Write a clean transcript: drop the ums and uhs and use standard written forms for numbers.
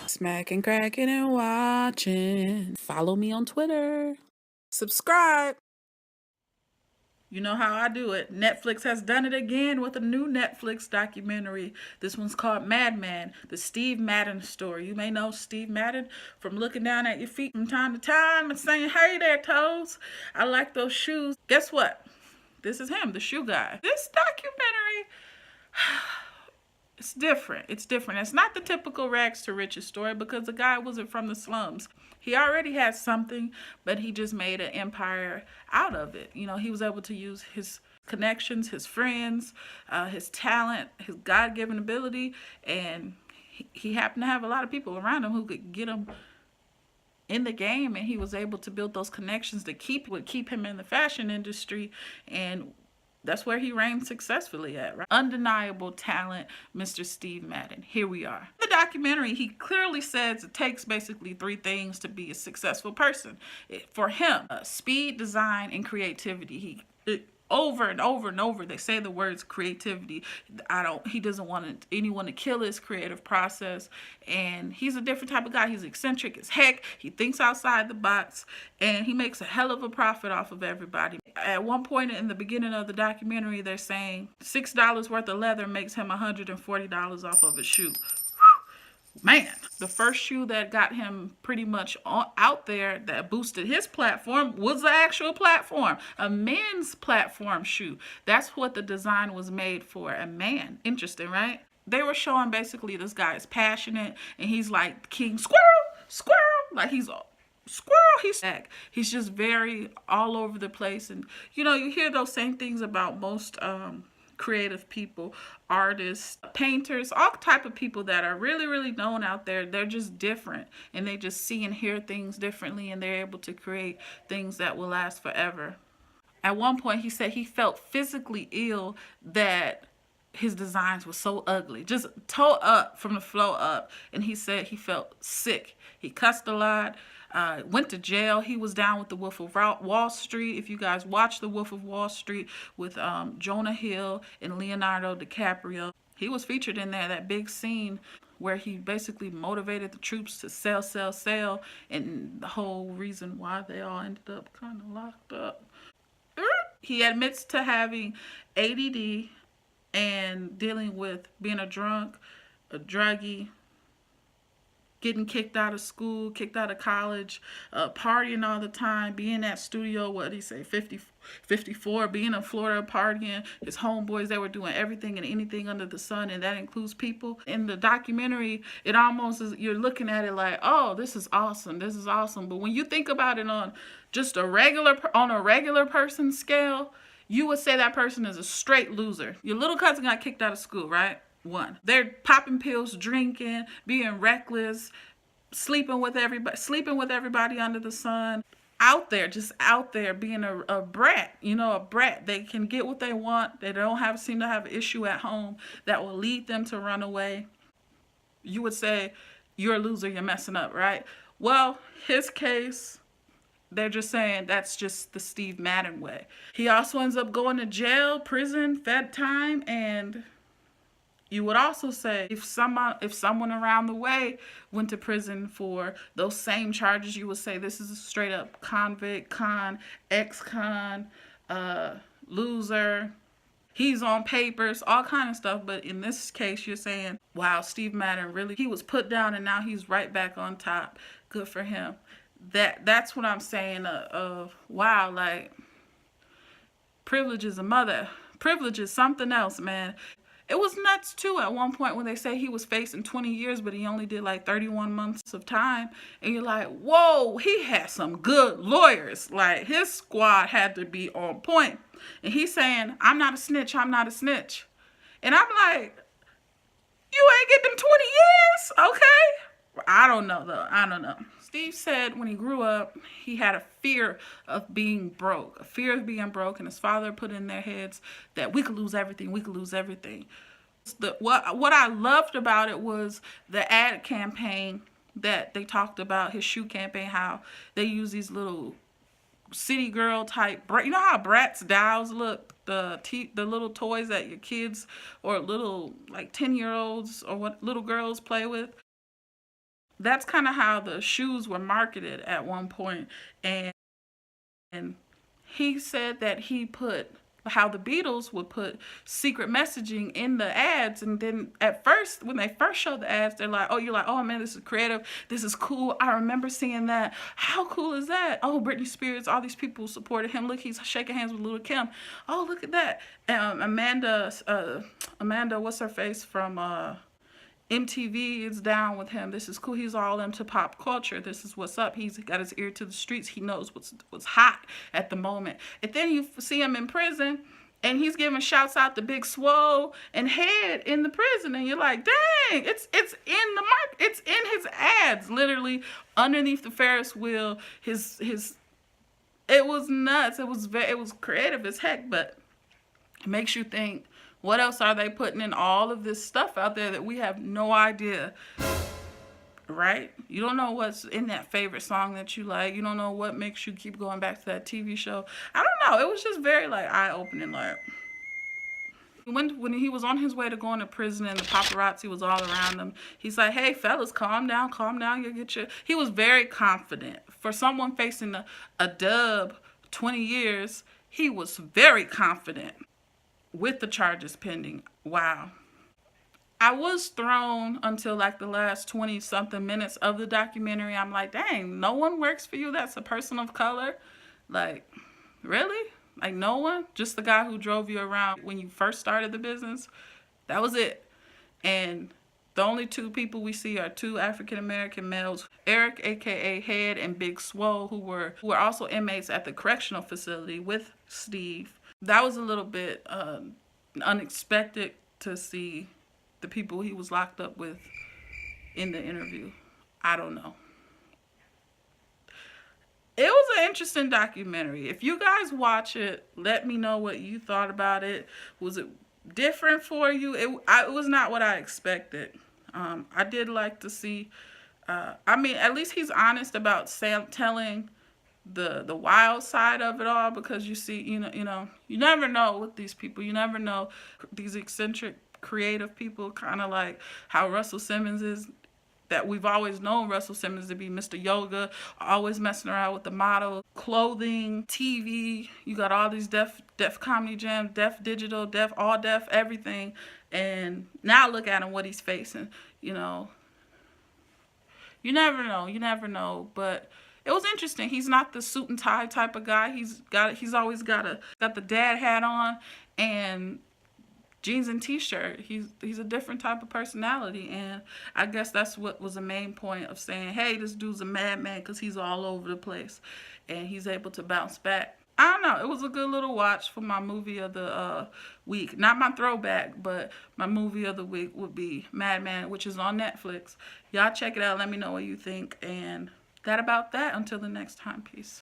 Smacking, cracking, and watching. Follow me on Twitter. Subscribe. You know how I do it. Netflix has done it again with a new Netflix documentary. This one's called Madman, the Steve Madden story. You may know Steve Madden from looking down at your feet from time to time and saying, "Hey there, toes. I like those shoes." Guess what? This is him, the shoe guy. This documentary, it's different. It's different. It's not the typical rags to riches story because the guy wasn't from the slums. He already had something, but he just made an empire out of it. You know, he was able to use his connections, his friends, his talent, his God-given ability, and he happened to have a lot of people around him who could get him in the game, and he was able to build those connections that would keep him in the fashion industry, and that's where he reigned successfully at, right? Undeniable talent, Mr. Steve Madden. Here we are. In the documentary, he clearly says it takes basically three things to be a successful person. For him, speed, design, and creativity. Over and over and over, they say the words creativity. He doesn't want anyone to kill his creative process. And he's a different type of guy. He's eccentric as heck. He thinks outside the box, and he makes a hell of a profit off of everybody. At one point in the beginning of the documentary, they're saying $6 worth of leather makes him $140 off of a shoe. Man, the first shoe that got him pretty much out there that boosted his platform was the actual platform, a men's platform shoe. That's what the design was made for, a man. Interesting, right? They were showing basically this guy is passionate and he's like King Squirrel, Squirrel, like he's squirrel. He's just very all over the place. And you know, you hear those same things about most creative people, artists, painters, all type of people that are really, really known out there. They're just different, and they just see and hear things differently, and they're able to create things that will last forever. At one point, he said he felt physically ill that his designs were so ugly, just toe up from the flow up, and he said he felt sick. He cussed a lot. Went to jail. He was down with the Wolf of Wall Street. If you guys watch the Wolf of Wall Street with Jonah Hill and Leonardo DiCaprio, he was featured in there, that big scene where he basically motivated the troops to sell, sell, sell, and the whole reason why they all ended up kind of locked up. He admits to having ADD and dealing with being a drunk, a druggie, getting kicked out of school, kicked out of college, partying all the time, being at studio, what did he say, 54, being in Florida partying. His homeboys, they were doing everything and anything under the sun, and that includes people. In the documentary, it almost is, you're looking at it like, oh, this is awesome, this is awesome. But when you think about it on just a regular person scale, you would say that person is a straight loser. Your little cousin got kicked out of school, right? One. They're popping pills, drinking, being reckless, sleeping with everybody under the sun. Just out there being a brat, a brat. They can get what they want. They don't seem to have an issue at home that will lead them to run away. You would say, you're a loser, you're messing up, right? Well, his case, they're just saying that's just the Steve Madden way. He also ends up going to jail, prison, fed time, and you would also say if someone around the way went to prison for those same charges, you would say this is a straight up convict, ex-con, loser. He's on papers, all kind of stuff. But in this case, you're saying, wow, Steve Madden really, he was put down and now he's right back on top. Good for him. That's what I'm saying of wow, like privilege is a mother. Privilege is something else, man. It was nuts too at one point when they say he was facing 20 years, but he only did like 31 months of time. And you're like, whoa, he had some good lawyers. Like his squad had to be on point. And he's saying, I'm not a snitch, I'm not a snitch. And I'm like, you ain't get them 20 years, okay? I don't know though, I don't know. Steve said when he grew up, he had a fear of being broke, and his father put in their heads that we could lose everything, What I loved about it was the ad campaign that they talked about, his shoe campaign, how they use these little city girl type, you know how Bratz dolls look, the little toys that your kids or little like 10-year-olds or what little girls play with. That's kind of how the shoes were marketed at one point. And he said that he put how the Beatles would put secret messaging in the ads, and then at first when they first showed the ads, they're like, oh, you're like, oh man, this is creative, this is cool, I remember seeing that, how cool is that? Oh, Britney Spears, all these people supported him, look, he's shaking hands with Lil Kim, oh, look at that. Amanda, what's her face from MTV is down with him. This is cool. He's all into pop culture. This is what's up. He's got his ear to the streets. He knows what's hot at the moment. And then you see him in prison, and he's giving shouts out to Big Swole and Head in the prison, and you're like, dang, it's in the mark. It's in his ads, literally underneath the Ferris wheel. His it was nuts. It was creative as heck, but it makes you think, what else are they putting in all of this stuff out there that we have no idea, right? You don't know what's in that favorite song that you like. You don't know what makes you keep going back to that TV show. I don't know. It was just very like eye-opening. Like when he was on his way to going to prison and the paparazzi was all around him, he's like, hey, fellas, calm down, you'll get your... He was very confident. For someone facing a dub 20 years, he was very confident. With the charges pending. Wow. I was thrown until like the last 20 something minutes of the documentary. I'm like, dang, no one works for you that's a person of color? Like, really? Like no one? Just the guy who drove you around when you first started the business? That was it. And the only two people we see are two African-American males, Eric, aka Head, and Big Swole, who were also inmates at the correctional facility with Steve. That was a little bit unexpected to see the people he was locked up with in the interview. I don't know. It was an interesting documentary. If you guys watch it, let me know what you thought about it. Was it different for you? It was not what I expected. I did like to see, I mean, at least he's honest about telling the wild side of it all, because you see, you never know with these people. You never know these eccentric creative people, kind of like how Russell Simmons is, that we've always known Russell Simmons to be Mr. Yoga, always messing around with the model, clothing, TV. You got all these deaf comedy jams, deaf digital, all deaf, everything. And now look at him, what he's facing. You never know, but it was interesting. He's not the suit and tie type of guy. He's always got the dad hat on and jeans and t-shirt. He's a different type of personality, and I guess that's what was the main point of saying, hey, this dude's a madman, because he's all over the place and he's able to bounce back. I don't know. It was a good little watch for my movie of the week. Not my throwback, but my movie of the week would be Maddman, which is on Netflix. Y'all check it out. Let me know what you think. And that about that. Until the next time. Peace.